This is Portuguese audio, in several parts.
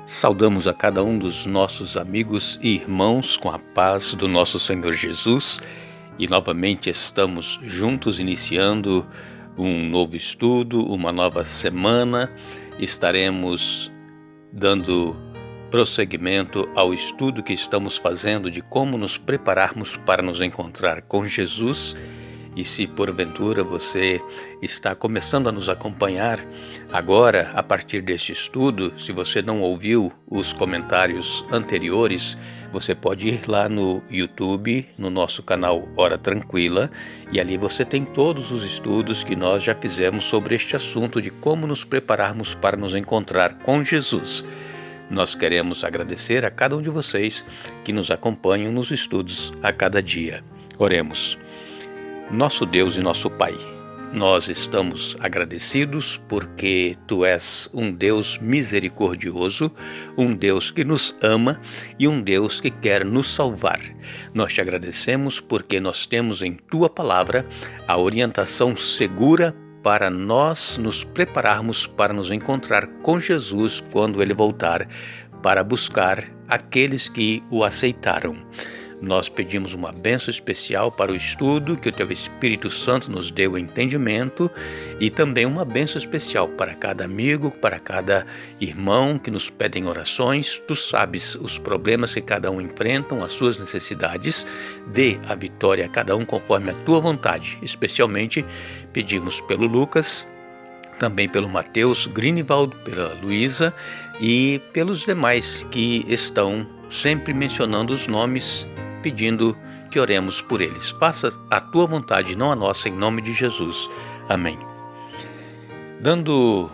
Saudamos a cada um dos nossos amigos e irmãos com a paz do nosso Senhor Jesus e novamente estamos juntos iniciando um novo estudo, uma nova semana. Estaremos dando prosseguimento ao estudo que estamos fazendo de como nos prepararmos para nos encontrar com Jesus. E se porventura você está começando a nos acompanhar agora, a partir deste estudo, se você não ouviu os comentários anteriores, você pode ir lá no YouTube, no nosso canal Hora Tranquila, e ali você tem todos os estudos que nós já fizemos sobre este assunto de como nos prepararmos para nos encontrar com Jesus. Nós queremos agradecer a cada um de vocês que nos acompanham nos estudos a cada dia. Oremos. Nosso Deus e nosso Pai, nós estamos agradecidos porque Tu és um Deus misericordioso, um Deus que nos ama e um Deus que quer nos salvar. Nós te agradecemos porque nós temos em Tua Palavra a orientação segura para nós nos prepararmos para nos encontrar com Jesus quando Ele voltar para buscar aqueles que o aceitaram. Nós pedimos uma bênção especial para o estudo, que o Teu Espírito Santo nos dê o entendimento e também uma bênção especial para cada amigo, para cada irmão que nos pedem orações. Tu sabes os problemas que cada um enfrenta, as suas necessidades. Dê a vitória a cada um conforme a Tua vontade. Especialmente pedimos pelo Lucas, também pelo Mateus Grinivaldo, pela Luísa e pelos demais que estão sempre mencionando os nomes, pedindo que oremos por eles. Faça a Tua vontade, não a nossa, em nome de Jesus. Amém. Dando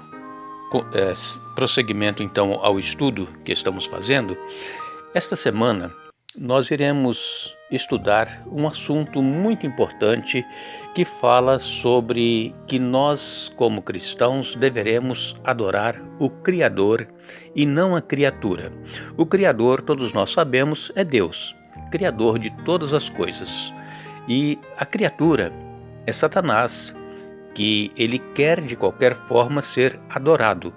prosseguimento então ao estudo que estamos fazendo, esta semana nós iremos estudar um assunto muito importante que fala sobre que nós, como cristãos, deveremos adorar o Criador e não a criatura. O Criador, todos nós sabemos, é Deus, Criador de todas as coisas. E a criatura é Satanás, que ele quer de qualquer forma ser adorado,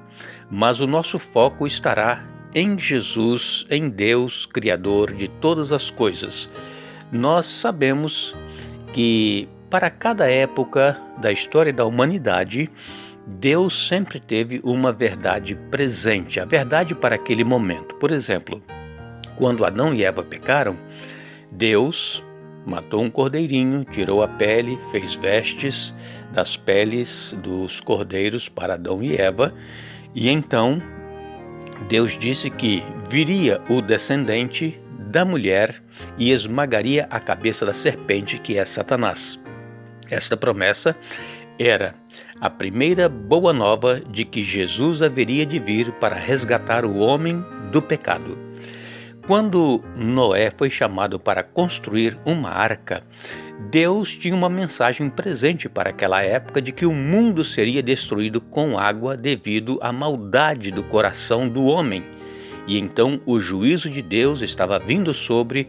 mas o nosso foco estará em Jesus, em Deus, Criador de todas as coisas. Nós sabemos que para cada época da história da humanidade, Deus sempre teve uma verdade presente, a verdade para aquele momento. Por exemplo, quando Adão e Eva pecaram, Deus matou um cordeirinho, tirou a pele, fez vestes das peles dos cordeiros para Adão e Eva, e então Deus disse que viria o descendente da mulher e esmagaria a cabeça da serpente, que é Satanás. Esta promessa era a primeira boa nova de que Jesus haveria de vir para resgatar o homem do pecado. Quando Noé foi chamado para construir uma arca, Deus tinha uma mensagem presente para aquela época de que o mundo seria destruído com água devido à maldade do coração do homem. E então o juízo de Deus estava vindo sobre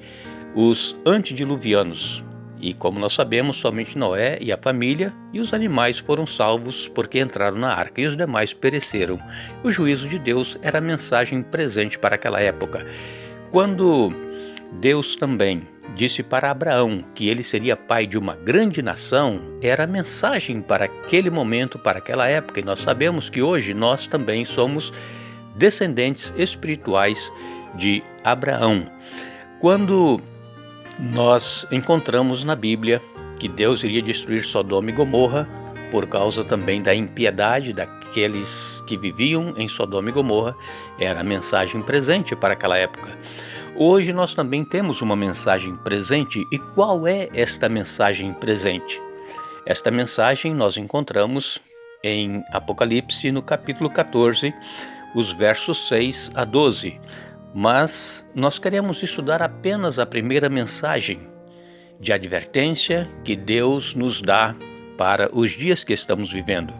os antediluvianos. E como nós sabemos, somente Noé e a família e os animais foram salvos porque entraram na arca, e os demais pereceram. O juízo de Deus era a mensagem presente para aquela época. Quando Deus também disse para Abraão que ele seria pai de uma grande nação, era a mensagem para aquele momento, para aquela época. E nós sabemos que hoje nós também somos descendentes espirituais de Abraão. Quando nós encontramos na Bíblia que Deus iria destruir Sodoma e Gomorra por causa também da impiedade daqueles que viviam em Sodoma e Gomorra, era a mensagem presente para aquela época. Hoje nós também temos uma mensagem presente. E qual é esta mensagem presente? Esta mensagem nós encontramos em Apocalipse, no capítulo 14, os versos 6 a 12. Mas nós queremos estudar apenas a primeira mensagem de advertência que Deus nos dá para os dias que estamos vivendo.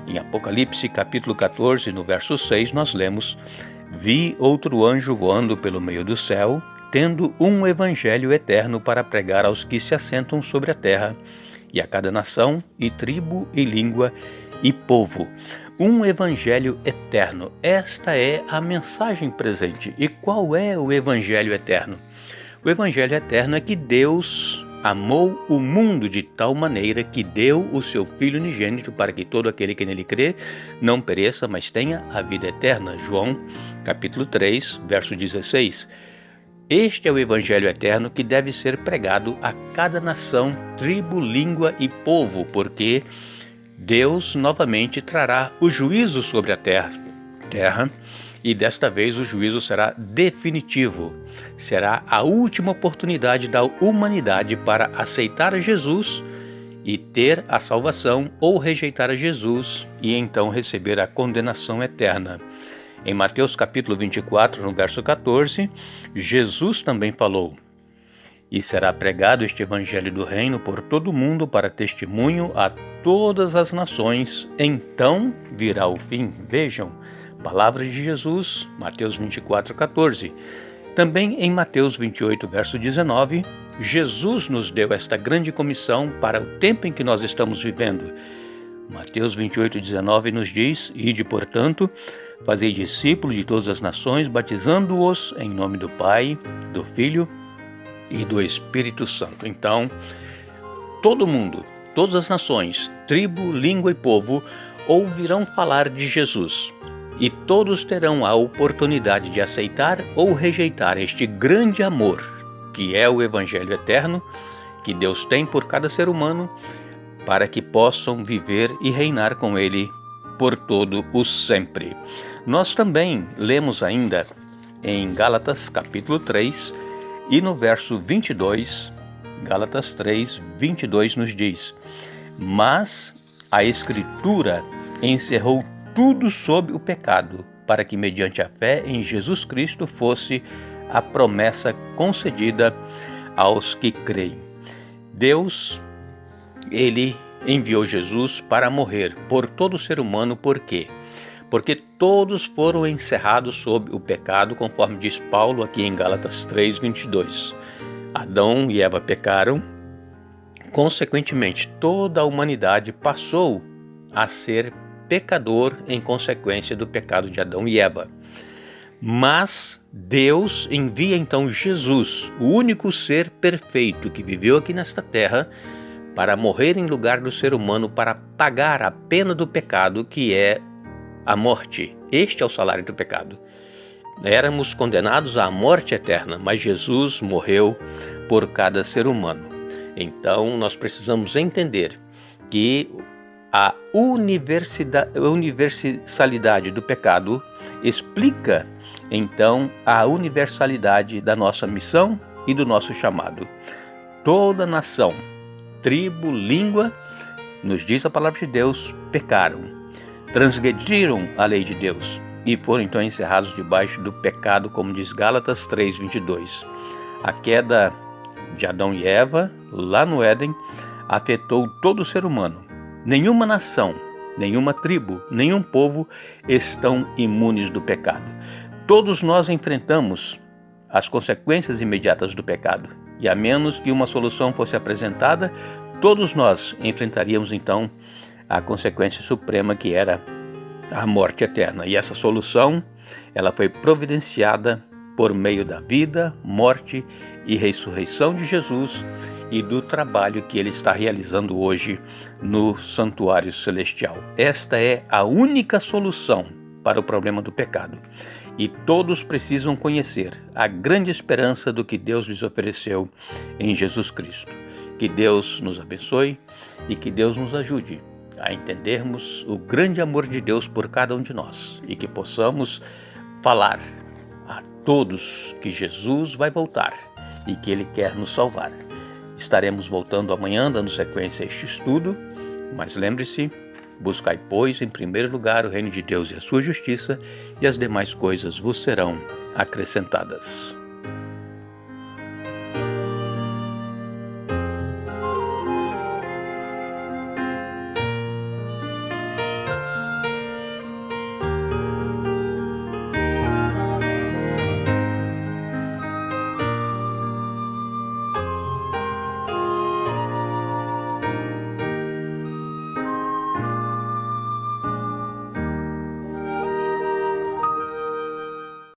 Em Apocalipse, capítulo 14, no verso 6, nós lemos: Vi outro anjo voando pelo meio do céu, tendo um evangelho eterno para pregar aos que se assentam sobre a terra, e a cada nação, e tribo, e língua, e povo. Um evangelho eterno. Esta é a mensagem presente. E qual é o evangelho eterno? O evangelho eterno é que Deus amou o mundo de tal maneira que deu o seu Filho unigênito para que todo aquele que nele crê não pereça, mas tenha a vida eterna. João, capítulo 3, verso 16. Este é o evangelho eterno que deve ser pregado a cada nação, tribo, língua e povo, porque Deus novamente trará o juízo sobre a terra, e desta vez o juízo será definitivo. Será a última oportunidade da humanidade para aceitar a Jesus e ter a salvação, ou rejeitar a Jesus e então receber a condenação eterna. Em Mateus capítulo 24, no verso 14, Jesus também falou: "E será pregado este evangelho do reino por todo o mundo para testemunho a todas as nações, então virá o fim." Vejam, palavras de Jesus, Mateus 24, 14. Também em Mateus 28, verso 19, Jesus nos deu esta grande comissão para o tempo em que nós estamos vivendo. Mateus 28, 19 nos diz: "Ide, portanto, fazei discípulos de todas as nações, batizando-os em nome do Pai, do Filho e do Espírito Santo." Então, todo mundo, todas as nações, tribo, língua e povo ouvirão falar de Jesus. E todos terão a oportunidade de aceitar ou rejeitar este grande amor, que é o Evangelho eterno, que Deus tem por cada ser humano, para que possam viver e reinar com Ele por todo o sempre. Nós também lemos ainda em Gálatas capítulo 3 e no verso 22, Gálatas 3, 22 nos diz: "Mas a Escritura encerrou tudo sob o pecado, para que mediante a fé em Jesus Cristo fosse a promessa concedida aos que creem." Deus, Ele enviou Jesus para morrer por todo ser humano. Por quê? Porque todos foram encerrados sob o pecado, conforme diz Paulo aqui em Gálatas 3, 22. Adão e Eva pecaram, consequentemente toda a humanidade passou a ser pecador em consequência do pecado de Adão e Eva. Mas Deus envia então Jesus, o único ser perfeito que viveu aqui nesta terra, para morrer em lugar do ser humano, para pagar a pena do pecado, que é a morte. Este é o salário do pecado. Éramos condenados à morte eterna, mas Jesus morreu por cada ser humano. Então nós precisamos entender que a universalidade do pecado explica, então, a universalidade da nossa missão e do nosso chamado. Toda nação, tribo, língua, nos diz a palavra de Deus, pecaram, transgrediram a lei de Deus e foram então encerrados debaixo do pecado, como diz Gálatas 3, 22. A queda de Adão e Eva, lá no Éden, afetou todo o ser humano. Nenhuma nação, nenhuma tribo, nenhum povo estão imunes do pecado. Todos nós enfrentamos as consequências imediatas do pecado. E a menos que uma solução fosse apresentada, todos nós enfrentaríamos então a consequência suprema, que era a morte eterna. E essa solução, ela foi providenciada por meio da vida, morte e ressurreição de Jesus e do trabalho que Ele está realizando hoje no santuário celestial. Esta é a única solução para o problema do pecado. E todos precisam conhecer a grande esperança do que Deus lhes ofereceu em Jesus Cristo. Que Deus nos abençoe e que Deus nos ajude a entendermos o grande amor de Deus por cada um de nós e que possamos falar a todos que Jesus vai voltar e que Ele quer nos salvar. Estaremos voltando amanhã, dando sequência a este estudo, mas lembre-se, buscai, pois, em primeiro lugar o reino de Deus e a sua justiça, e as demais coisas vos serão acrescentadas.